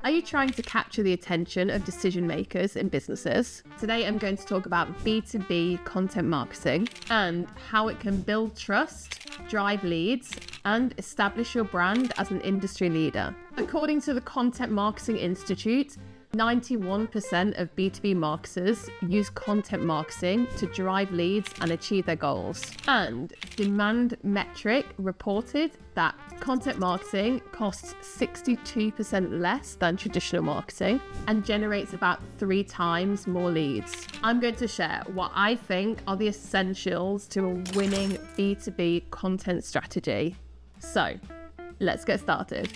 Are you trying to capture the attention of decision makers in businesses? Today I'm going to talk about B2B content marketing and how it can build trust, drive leads, and establish your brand as an industry leader. According to the Content Marketing Institute, 91% of B2B marketers use content marketing to drive leads and achieve their goals. And Demand Metric reported that content marketing costs 62% less than traditional marketing and generates about 3 times more leads. I'm going to share what I think are the essentials to a winning B2B content strategy. So, let's get started.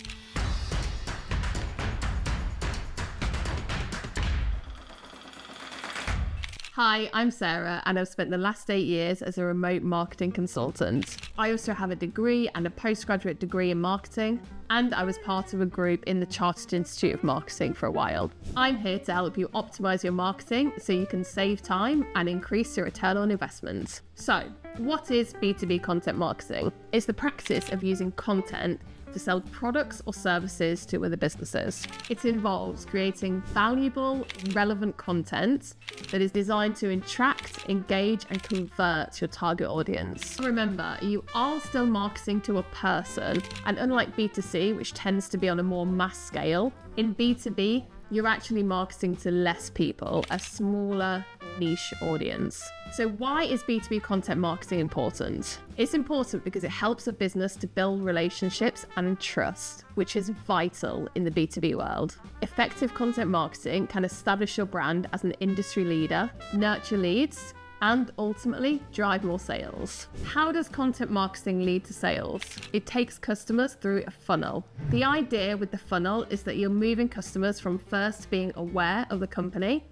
Hi, I'm Sarah, and I've spent the last 8 years as a remote marketing consultant. I also have a degree and a postgraduate degree in marketing, and I was part of a group in the Chartered Institute of Marketing for a while. I'm here to help you optimize your marketing so you can save time and increase your return on investment. So, what is B2B content marketing? It's the practice of using content to sell products or services to other businesses. It involves creating valuable, relevant content that is designed to attract, engage, and convert your target audience. Remember, you are still marketing to a person, and unlike B2C, which tends to be on a more mass scale, in B2B, you're actually marketing to less people, a smaller niche audience. So why is B2B content marketing important? It's important because it helps a business to build relationships and trust, which is vital in the B2B world. Effective content marketing can establish your brand as an industry leader, nurture leads, and ultimately drive more sales. How does content marketing lead to sales? It takes customers through a funnel. The idea with the funnel is that you're moving customers from first being aware of the company,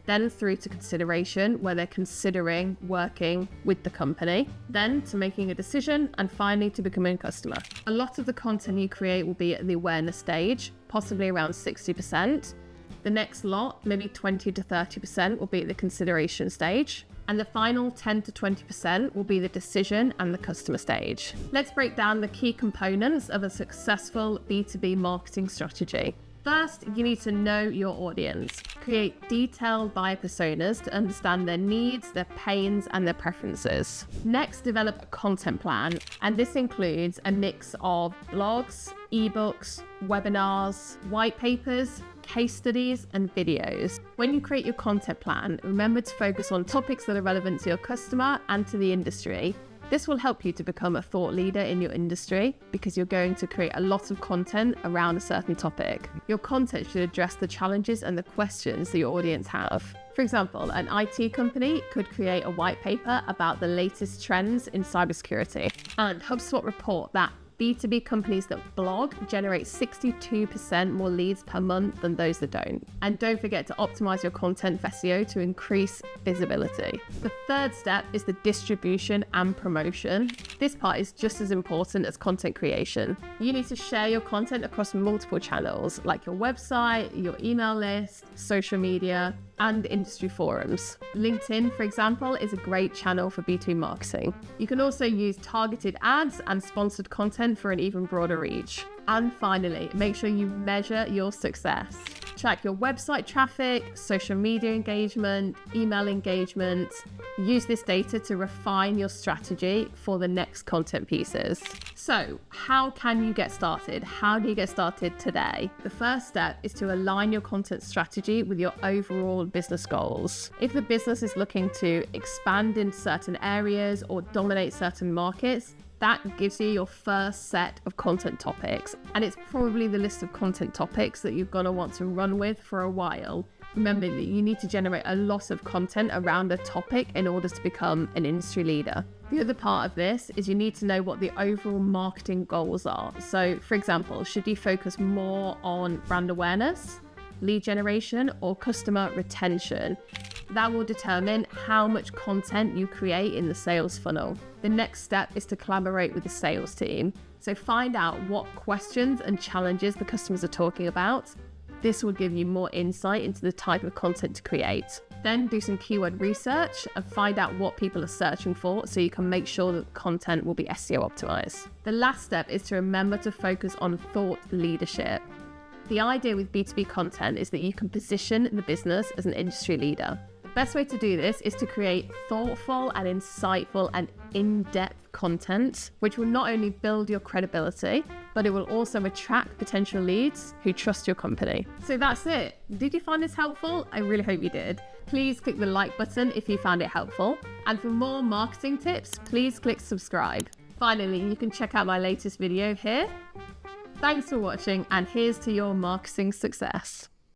then through to consideration, where they're considering working with the company, then to making a decision, and finally to becoming a customer. A lot of the content you create will be at the awareness stage, possibly around 60%. The next lot, maybe 20 to 30%, will be at the consideration stage. And the final 10 to 20% will be the decision and the customer stage. Let's break down the key components of a successful B2B marketing strategy. First, you need to know your audience. Create detailed buyer personas to understand their needs, their pains, and their preferences. Next, develop a content plan, and this includes a mix of blogs, ebooks, webinars, white papers, case studies, and videos. When you create your content plan, remember to focus on topics that are relevant to your customer and to the industry. This will help you to become a thought leader in your industry because you're going to create a lot of content around a certain topic. Your content should address the challenges and the questions that your audience have. For example, an IT company could create a white paper about the latest trends in cybersecurity. And HubSpot report that B2B companies that blog generate 62% more leads per month than those that don't. And don't forget to optimize your content for SEO to increase visibility. The third step is the distribution and promotion. This part is just as important as content creation. You need to share your content across multiple channels, like your website, your email list, social media, and industry forums. LinkedIn, for example, is a great channel for B2B marketing. You can also use targeted ads and sponsored content for an even broader reach. And finally, make sure you measure your success. Track your website traffic, social media engagement, email engagement. Use this data to refine your strategy for the next content pieces. So, how can you get started? How do you get started today? The first step is to align your content strategy with your overall business goals. If the business is looking to expand in certain areas or dominate certain markets, that gives you your first set of content topics. And it's probably the list of content topics that you're going to want to run with for a while. Remember that you need to generate a lot of content around a topic in order to become an industry leader. The other part of this is you need to know what the overall marketing goals are. So, for example, should you focus more on brand awareness, lead generation, or customer retention? That will determine how much content you create in the sales funnel. The next step is to collaborate with the sales team. So find out what questions and challenges the customers are talking about. This will give you more insight into the type of content to create. Then do some keyword research and find out what people are searching for so you can make sure that the content will be SEO optimized. The last step is to remember to focus on thought leadership. The idea with B2B content is that you can position the business as an industry leader. The best way to do this is to create thoughtful and insightful and in-depth content, which will not only build your credibility, but it will also attract potential leads who trust your company. So that's it. Did you find this helpful? I really hope you did. Please click the like button if you found it helpful. And for more marketing tips, please click subscribe. Finally, you can check out my latest video here. Thanks for watching, and here's to your marketing success.